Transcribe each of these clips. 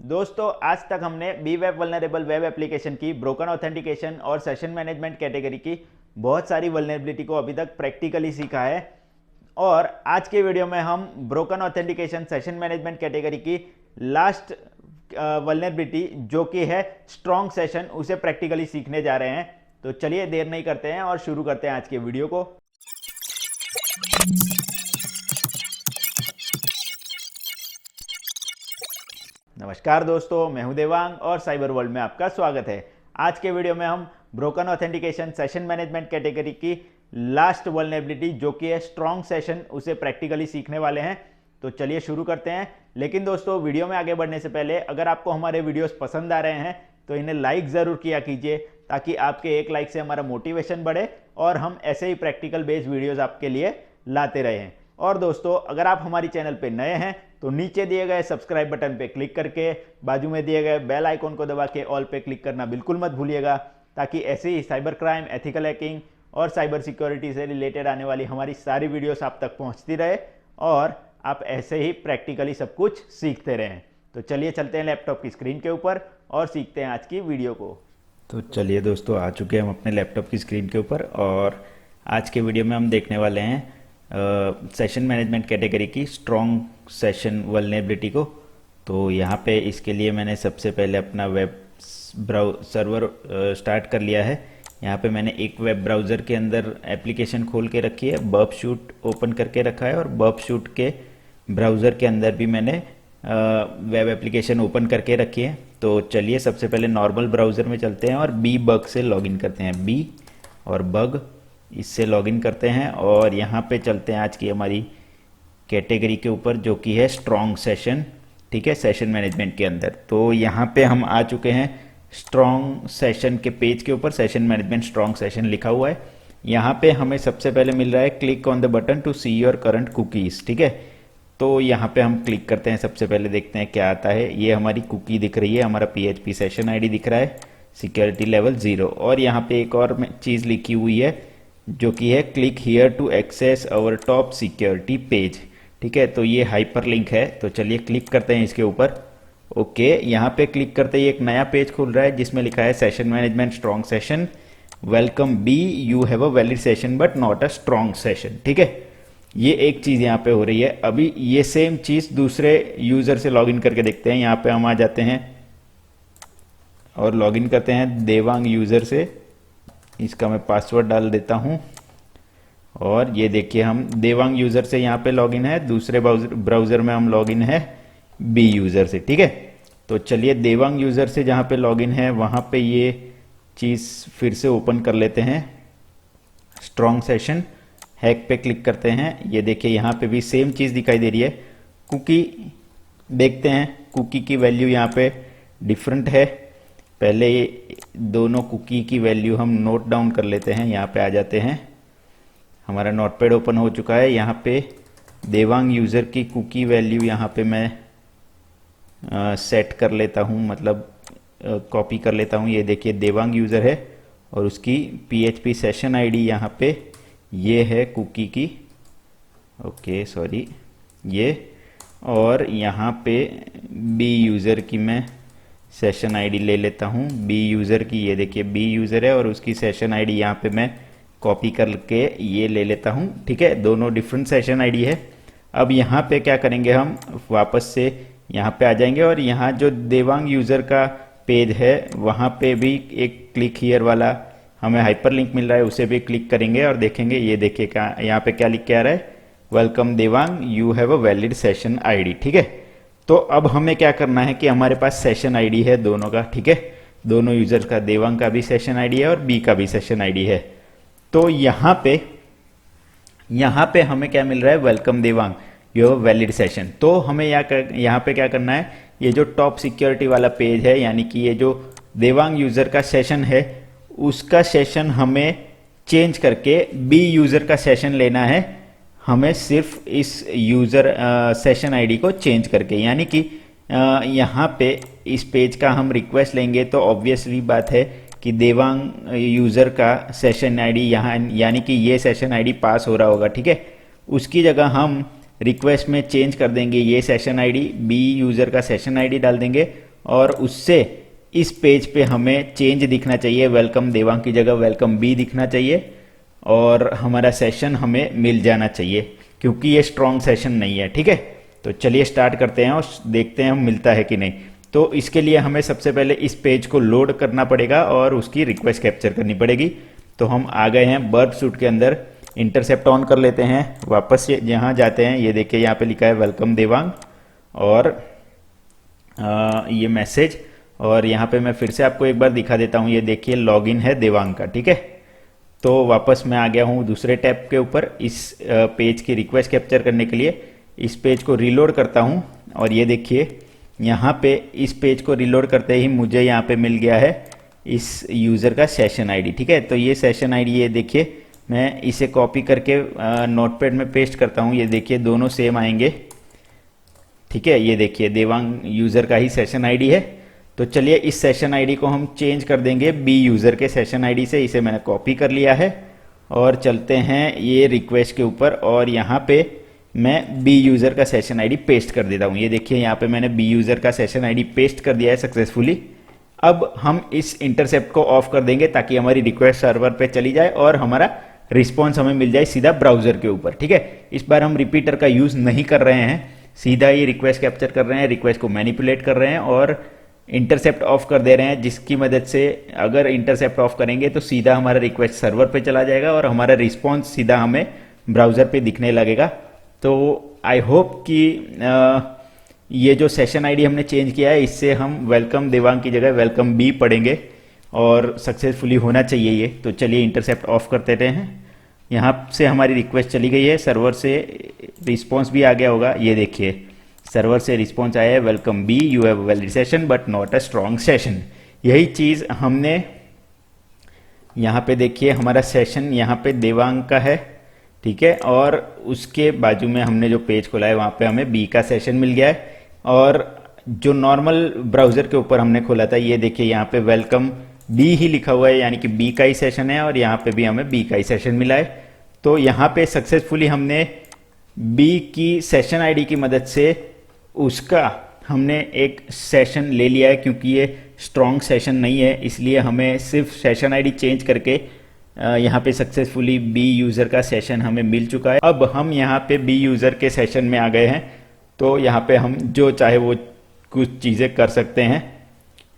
दोस्तों आज तक हमने b web vulnerable web application की ब्रोकन ऑथेंटिकेशन और सेशन मैनेजमेंट कैटेगरी की बहुत सारी वल्नरेबिलिटी को अभी तक प्रैक्टिकली सीखा है। और आज के वीडियो में हम broken authentication session management category की लास्ट वल्नरेबिलिटी जो कि है स्ट्रॉन्ग सेशन, उसे प्रैक्टिकली सीखने जा रहे हैं। तो चलिए देर नहीं करते हैं और शुरू करते हैं आज के वीडियो को। नमस्कार दोस्तों, मैं हूं देवांग और साइबर वर्ल्ड में आपका स्वागत है। आज के वीडियो में हम broken authentication session management category की लास्ट वल्नरेबिलिटी जो कि है स्ट्रॉन्ग सेशन, उसे प्रैक्टिकली सीखने वाले हैं। तो चलिए शुरू करते हैं। लेकिन दोस्तों वीडियो में आगे बढ़ने से पहले अगर आपको हमारे वीडियोस पसंद आ रहे हैं तो इन्हें लाइक ज़रूर किया कीजिए, ताकि आपके एक लाइक से हमारा मोटिवेशन बढ़े और हम ऐसे ही प्रैक्टिकल बेस्ड वीडियोज़ आपके लिए लाते रहें। और दोस्तों अगर आप हमारी चैनल पे नए हैं तो नीचे दिए गए सब्सक्राइब बटन पे क्लिक करके बाजू में दिए गए बेल आइकॉन को दबा के ऑल पे क्लिक करना बिल्कुल मत भूलिएगा, ताकि ऐसे ही साइबर क्राइम, एथिकल हैकिंग और साइबर सिक्योरिटी से रिलेटेड आने वाली हमारी सारी वीडियोस आप तक पहुंचती रहे और आप ऐसे ही प्रैक्टिकली सब कुछ सीखते रहें। तो चलिए चलते हैं लैपटॉप की स्क्रीन के ऊपर और सीखते हैं आज की वीडियो को। तो चलिए दोस्तों आ चुके हैं हम अपने लैपटॉप की स्क्रीन के ऊपर और आज के वीडियो में हम देखने वाले हैं सेशन मैनेजमेंट कैटेगरी की स्ट्रॉन्ग सेशन वल्नरेबिलिटी को। तो यहाँ पे इसके लिए मैंने सबसे पहले अपना वेब सर्वर स्टार्ट कर लिया है। यहाँ पे मैंने एक वेब ब्राउज़र के अंदर एप्लीकेशन खोल के रखी है, बर्ब शूट ओपन करके रखा है और बर्ब शूट के ब्राउज़र के अंदर भी मैंने वेब एप्लीकेशन ओपन करके रखी है। तो चलिए सबसे पहले नॉर्मल ब्राउज़र में चलते हैं और बी बग से लॉगिन करते हैं। बी और बग इससे लॉगिन करते हैं और यहाँ पे चलते हैं आज की हमारी कैटेगरी के ऊपर जो कि है स्ट्रॉन्ग सेशन। ठीक है, सेशन मैनेजमेंट के अंदर। तो यहाँ पे हम आ चुके हैं स्ट्रॉन्ग सेशन के पेज के ऊपर। सेशन मैनेजमेंट स्ट्रॉन्ग सेशन लिखा हुआ है। यहाँ पे हमें सबसे पहले मिल रहा है click on the button to see your current cookies. ठीक है, तो यहाँ पे हम क्लिक करते हैं। सबसे पहले देखते हैं क्या आता है। ये हमारी कुकी दिख रही है, हमारा PHP सेशन ID दिख रहा है, सिक्योरिटी लेवल 0। और यहाँ पे एक और चीज़ लिखी हुई है जो कि है click here to access our top security page. ठीक है, तो ये हाइपर लिंक है। तो चलिए क्लिक करते हैं इसके ऊपर। ओके, यहाँ पे क्लिक करते ही एक नया पेज खुल रहा है जिसमें लिखा है session management strong session, welcome bee, you have a valid session but not a strong session. ठीक है, ये एक चीज़ यहाँ पे हो रही है। अभी ये सेम चीज़ दूसरे यूज़र से लॉगिन करके देखते हैं। यहाँ पे हम आ जाते हैं और लॉगिन करते हैं देवांग यूज़र से। इसका मैं पासवर्ड डाल देता हूँ और ये देखिए हम देवांग यूज़र से यहाँ पे लॉगिन है। दूसरे ब्राउज़र में हम लॉगिन है बी यूज़र से। ठीक है, तो चलिए देवांग यूज़र से जहाँ पे लॉगिन है वहाँ पे ये चीज़ फिर से ओपन कर लेते हैं। स्ट्रॉन्ग सेशन हैक पे क्लिक करते हैं। ये देखिए यहाँ पे भी सेम चीज़ दिखाई दे रही है। कुकी देखते हैं, कुकी की वैल्यू यहाँ पे डिफरेंट है। पहले दोनों कुकी की वैल्यू हम नोट डाउन कर लेते हैं। यहाँ पे आ जाते हैं, हमारा नोटपैड ओपन हो चुका है। यहाँ पे देवांग यूज़र की कुकी वैल्यू यहाँ पे मैं सेट कर लेता हूँ, मतलब कॉपी कर लेता हूँ। ये देखिए देवांग यूज़र है और उसकी PHP सेशन ID यहाँ पे ये है कुकी की। ओके सॉरी, ये। और यहाँ पे बी यूज़र की मैं सेशन ID ले लेता हूँ। बी यूज़र की, ये देखिए बी यूज़र है और उसकी सेशन ID यहाँ पे मैं कॉपी करके ये ले लेता हूँ। ठीक है, दोनों डिफरेंट सेशन ID है। अब यहाँ पे क्या करेंगे, हम वापस से यहाँ पे आ जाएंगे और यहाँ जो देवांग यूज़र का पेज है वहाँ पे भी एक क्लिक हियर वाला हमें हाइपर लिंक मिल रहा है, उसे भी क्लिक करेंगे और देखेंगे। ये देखिए क्या यहाँ पे क्या लिख के आ रहा है, welcome Devang, you have a valid session ID। ठीक है, तो अब हमें क्या करना है कि हमारे पास सेशन ID है दोनों का। ठीक है, दोनों यूजर्स का, देवांग का भी सेशन ID है और बी का भी सेशन ID है। तो यहाँ पे हमें क्या मिल रहा है, welcome Devang, you have valid session. तो हमें यहाँ पे क्या करना है, ये जो टॉप सिक्योरिटी वाला पेज है, यानी कि ये जो देवांग यूजर का सेशन है उसका सेशन हमें चेंज करके बी यूजर का सेशन लेना है। हमें सिर्फ इस यूज़र सेशन ID को चेंज करके, यानी कि यहाँ पे इस पेज का हम रिक्वेस्ट लेंगे तो ऑब्वियसली बात है कि देवांग यूज़र का सेशन ID यहाँ, यानी कि ये सेशन ID पास हो रहा होगा। ठीक है, उसकी जगह हम रिक्वेस्ट में चेंज कर देंगे ये सेशन ID, बी यूज़र का सेशन ID डाल देंगे और उससे इस पेज पे हमें चेंज दिखना चाहिए, वेलकम देवांग की जगह वेलकम बी दिखना चाहिए और हमारा सेशन हमें मिल जाना चाहिए, क्योंकि ये स्ट्रॉन्ग सेशन नहीं है। ठीक है, तो चलिए स्टार्ट करते हैं और देखते हैं हम मिलता है कि नहीं। तो इसके लिए हमें सबसे पहले इस पेज को लोड करना पड़ेगा और उसकी रिक्वेस्ट कैप्चर करनी पड़ेगी। तो हम आ गए हैं बर्ब सूट के अंदर, इंटरसेप्ट ऑन कर लेते हैं, वापस यहाँ जाते हैं, ये देखिए यहाँ पे लिखा है वेलकम देवांग और ये मैसेज, और यहाँ पे मैं फिर से आपको एक बार दिखा देता हूँ, ये देखिए लॉगिन है देवांग का। ठीक है, तो वापस मैं आ गया हूँ दूसरे टैब के ऊपर इस पेज की रिक्वेस्ट कैप्चर करने के लिए। इस पेज को रिलोड करता हूँ और ये देखिए यहाँ पे इस पेज को रिलोड करते ही मुझे यहाँ पे मिल गया है इस यूज़र का सेशन आईडी। ठीक है, तो ये सेशन आईडी, ये देखिए मैं इसे कॉपी करके नोटपैड में पेस्ट करता हूँ, ये देखिए दोनों सेम आएंगे। ठीक है, ये देखिए देवांग यूज़र का ही सेशन आईडी है। तो चलिए इस सेशन आईडी को हम चेंज कर देंगे बी यूज़र के सेशन आईडी से, इसे मैंने कॉपी कर लिया है और चलते हैं ये रिक्वेस्ट के ऊपर और यहाँ पे मैं बी यूज़र का सेशन आईडी पेस्ट कर देता हूँ। ये देखिए यहाँ पे मैंने बी यूज़र का सेशन आईडी पेस्ट कर दिया है सक्सेसफुली। अब हम इस इंटरसेप्ट को ऑफ कर देंगे ताकि हमारी रिक्वेस्ट सर्वर पे चली जाए और हमारा रिस्पॉन्स हमें मिल जाए सीधा ब्राउज़र के ऊपर। ठीक है, इस बार हम रिपीटर का यूज़ नहीं कर रहे हैं, सीधा ये रिक्वेस्ट कैप्चर कर रहे हैं, रिक्वेस्ट को मैनिपुलेट कर रहे हैं और इंटरसेप्ट ऑफ कर दे रहे हैं, जिसकी मदद से अगर इंटरसेप्ट ऑफ करेंगे तो सीधा हमारा रिक्वेस्ट सर्वर पे चला जाएगा और हमारा रिस्पॉन्स सीधा हमें ब्राउज़र पे दिखने लगेगा। तो आई होप कि ये जो सेशन आईडी हमने चेंज किया है इससे हम वेलकम देवांग की जगह वेलकम बी पढ़ेंगे और सक्सेसफुली होना चाहिए ये। तो चलिए इंटरसेप्ट ऑफ कर देते हैं। यहाँ से हमारी रिक्वेस्ट चली गई है, सर्वर से रिस्पॉन्स भी आ गया होगा, ये देखिए सर्वर से रिस्पॉन्स आया है welcome bee, you have valid session but not a strong session. यही चीज़ हमने यहाँ पे देखिए, हमारा सेशन यहाँ पे देवांग का है। ठीक है, और उसके बाजू में हमने जो पेज खोला है वहाँ पे हमें बी का सेशन मिल गया है और जो नॉर्मल ब्राउज़र के ऊपर हमने खोला था ये देखिए यहाँ पे वेलकम बी ही लिखा हुआ है, यानी कि बी का ही सेशन है और यहाँ पे भी हमें बी का ही सेशन मिला है। तो यहाँ पे सक्सेसफुली हमने बी की सेशन आईडी की मदद से उसका हमने एक सेशन ले लिया है, क्योंकि ये स्ट्रॉन्ग सेशन नहीं है इसलिए हमें सिर्फ सेशन आईडी चेंज करके यहाँ पे सक्सेसफुली बी यूज़र का सेशन हमें मिल चुका है। अब हम यहाँ पे बी यूज़र के सेशन में आ गए हैं, तो यहाँ पे हम जो चाहे वो कुछ चीज़ें कर सकते हैं।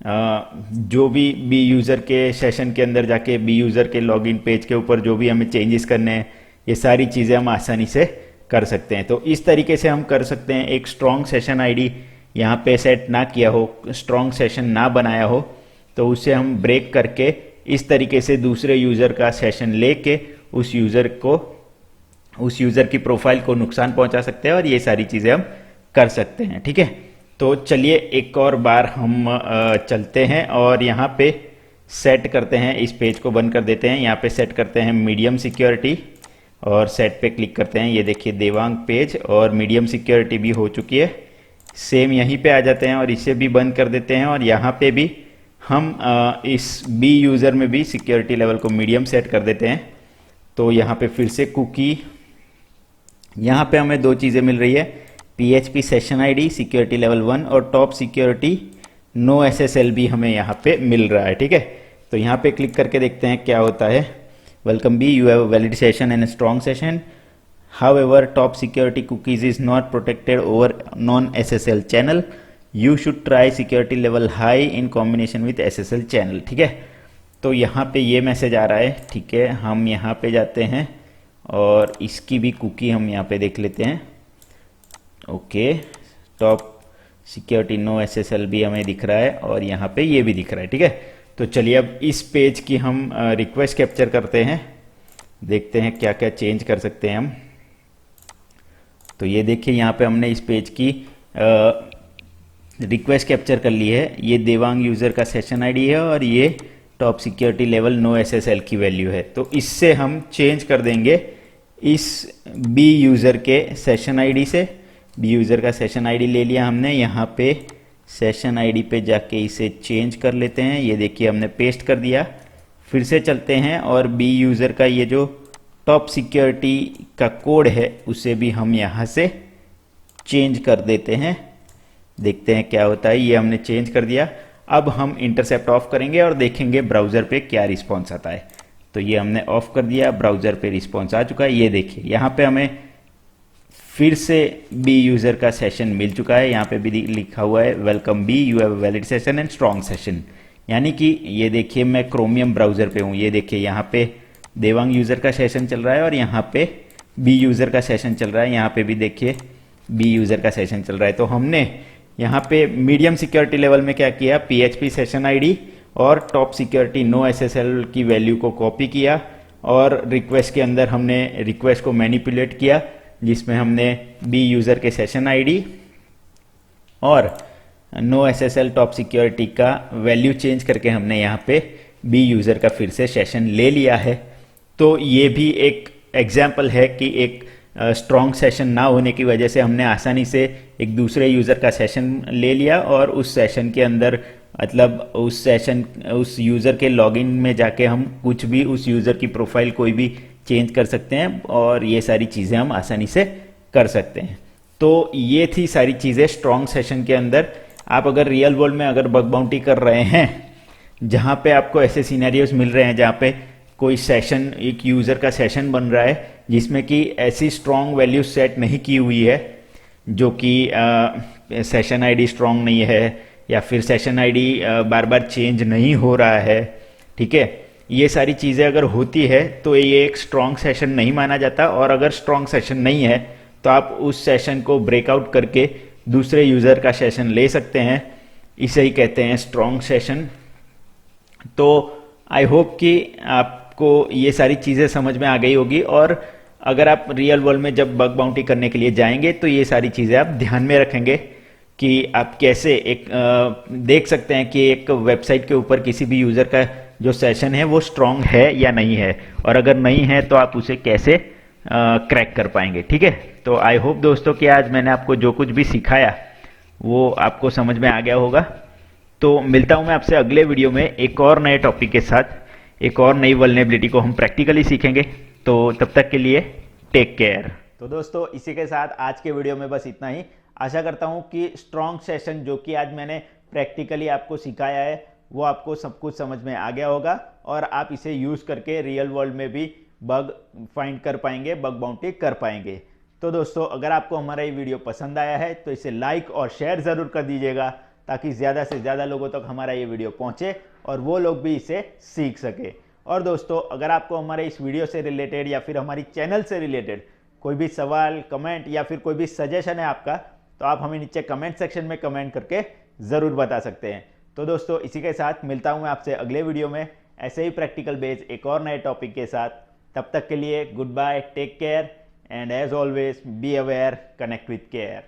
जो भी बी यूज़र के सेशन के अंदर जाके बी यूज़र के लॉगिन पेज के ऊपर जो भी हमें चेंजेस करने हैं ये सारी चीज़ें हम आसानी से कर सकते हैं। तो इस तरीके से हम कर सकते हैं। एक स्ट्रॉन्ग सेशन आईडी यहाँ पे सेट ना किया हो, स्ट्रॉन्ग सेशन ना बनाया हो, तो उसे हम ब्रेक करके इस तरीके से दूसरे यूज़र का सेशन लेके उस यूज़र की प्रोफाइल को नुकसान पहुंचा सकते हैं और ये सारी चीज़ें हम कर सकते हैं। ठीक है, तो चलिए एक और बार हम चलते हैं और यहाँ पे सेट करते हैं, इस पेज को बंद कर देते हैं। यहाँ पे सेट करते हैं मीडियम सिक्योरिटी और सेट पे क्लिक करते हैं। ये देखिए देवांग पेज और मीडियम सिक्योरिटी भी हो चुकी है। सेम यहीं पे आ जाते हैं और इसे भी बंद कर देते हैं और यहाँ पे भी हम इस बी यूज़र में भी सिक्योरिटी लेवल को मीडियम सेट कर देते हैं। तो यहाँ पे फिर से कुकी, यहाँ पे हमें दो चीज़ें मिल रही है, PHP session ID security level 1 और टॉप सिक्योरिटी नो SSL भी हमें यहाँ पे मिल रहा है। ठीक है, तो यहाँ पे क्लिक करके देखते हैं क्या होता है। Welcome bee, you have valid session and strong session, however top security cookies is not protected over non SSL channel, you should try security level high in combination with SSL channel. ठीक है, तो यहाँ पे ये message आ रहा है। ठीक है, हम यहाँ पे जाते हैं और इसकी भी कुकी हम यहाँ पे देख लेते हैं। Okay, top security no SSL भी हमें दिख रहा है और यहाँ पे ये भी दिख रहा है। ठीक है, तो चलिए अब इस पेज की हम रिक्वेस्ट कैप्चर करते हैं, देखते हैं क्या क्या चेंज कर सकते हैं हम। तो ये देखिए यहाँ पे हमने इस पेज की रिक्वेस्ट कैप्चर कर ली है। ये देवांग यूज़र का सेशन आईडी है और ये top security level no SSL की वैल्यू है। तो इससे हम चेंज कर देंगे इस बी यूज़र के सेशन आईडी से। बी यूज़र का सेशन आईडी ले लिया हमने, यहाँ पे सेशन आईडी पे जाके इसे चेंज कर लेते हैं। ये देखिए हमने पेस्ट कर दिया। फिर से चलते हैं और बी यूज़र का ये जो टॉप सिक्योरिटी का कोड है उसे भी हम यहाँ से चेंज कर देते हैं। देखते हैं क्या होता है। ये हमने चेंज कर दिया। अब हम इंटरसेप्ट ऑफ करेंगे और देखेंगे ब्राउज़र पे क्या रिस्पॉन्स आता है। तो ये हमने ऑफ कर दिया, ब्राउज़र पे रिस्पॉन्स आ चुका है। ये देखिए यहाँ पे हमें फिर से बी यूज़र का सेशन मिल चुका है। यहाँ पे भी लिखा हुआ है welcome bee, you have valid session and strong session. यानी कि ये देखिए मैं क्रोमियम ब्राउज़र पे हूँ। ये देखिए यहाँ पे देवांग यूज़र का सेशन चल रहा है और यहाँ पे बी यूज़र का सेशन चल रहा है। यहाँ पे भी देखिए बी यूज़र का सेशन चल रहा है। तो हमने यहाँ पे मीडियम सिक्योरिटी लेवल में क्या किया, PHP सेशन आईडी और टॉप सिक्योरिटी नो SSL की वैल्यू को कॉपी किया और रिक्वेस्ट के अंदर हमने रिक्वेस्ट को मैनिपुलेट किया, जिसमें हमने बी यूज़र के सेशन आईडी और नो SSL टॉप सिक्योरिटी का वैल्यू चेंज करके हमने यहाँ पे बी यूज़र का फिर से सेशन ले लिया है। तो ये भी एक एग्जाम्पल है कि एक स्ट्रॉन्ग सेशन ना होने की वजह से हमने आसानी से एक दूसरे यूज़र का सेशन ले लिया और उस सेशन के अंदर मतलब उस यूज़र के लॉगिन में जाके हम कुछ भी उस यूज़र की प्रोफाइल कोई भी चेंज कर सकते हैं और ये सारी चीज़ें हम आसानी से कर सकते हैं। तो ये थी सारी चीज़ें स्ट्रॉन्ग सेशन के अंदर। आप अगर रियल वर्ल्ड में अगर बग बाउंटी कर रहे हैं जहाँ पे आपको ऐसे सिनेरियोज मिल रहे हैं जहाँ पे कोई सेशन, एक यूज़र का सेशन बन रहा है जिसमें कि ऐसी स्ट्रॉन्ग वैल्यू सेट नहीं की हुई है जो कि सेशन आईडी स्ट्रॉन्ग नहीं है या फिर सेशन आईडी बार बार चेंज नहीं हो रहा है, ठीक है, ये सारी चीज़ें अगर होती है तो ये एक स्ट्रॉन्ग सेशन नहीं माना जाता। और अगर स्ट्रॉन्ग सेशन नहीं है तो आप उस सेशन को ब्रेकआउट करके दूसरे यूज़र का सेशन ले सकते हैं। इसे ही कहते हैं स्ट्रॉन्ग सेशन। तो आई होप कि आपको ये सारी चीज़ें समझ में आ गई होगी और अगर आप रियल वर्ल्ड में जब बग बाउंटी करने के लिए जाएंगे तो ये सारी चीज़ें आप ध्यान में रखेंगे कि आप कैसे एक देख सकते हैं कि एक वेबसाइट के ऊपर किसी भी यूज़र का जो सेशन है वो स्ट्रॉन्ग है या नहीं है, और अगर नहीं है तो आप उसे कैसे क्रैक कर पाएंगे। ठीक है, तो आई होप दोस्तों कि आज मैंने आपको जो कुछ भी सिखाया वो आपको समझ में आ गया होगा। तो मिलता हूं मैं आपसे अगले वीडियो में एक और नए टॉपिक के साथ, एक और नई वल्नरेबिलिटी को हम प्रैक्टिकली सीखेंगे। तो तब तक के लिए टेक केयर। तो दोस्तों इसी के साथ आज के वीडियो में बस इतना ही। आशा करता हूं कि स्ट्रॉन्ग सेशन जो कि आज मैंने प्रैक्टिकली आपको सिखाया है वो आपको सब कुछ समझ में आ गया होगा और आप इसे यूज़ करके रियल वर्ल्ड में भी बग फाइंड कर पाएंगे, बग बाउंटी कर पाएंगे। तो दोस्तों अगर आपको हमारा ये वीडियो पसंद आया है तो इसे लाइक और शेयर ज़रूर कर दीजिएगा ताकि ज़्यादा से ज़्यादा लोगों तक हमारा ये वीडियो पहुँचे और वो लोग भी इसे सीख सके। और दोस्तों अगर आपको हमारे इस वीडियो से रिलेटेड या फिर हमारी चैनल से रिलेटेड कोई भी सवाल, कमेंट या फिर कोई भी सजेशन है आपका तो आप हमें नीचे कमेंट सेक्शन में कमेंट करके ज़रूर बता सकते हैं। तो दोस्तों इसी के साथ मिलता हूं मैं आपसे अगले वीडियो में ऐसे ही प्रैक्टिकल बेस्ड एक और नए टॉपिक के साथ। तब तक के लिए good bye, take care and as always be aware, connect with care.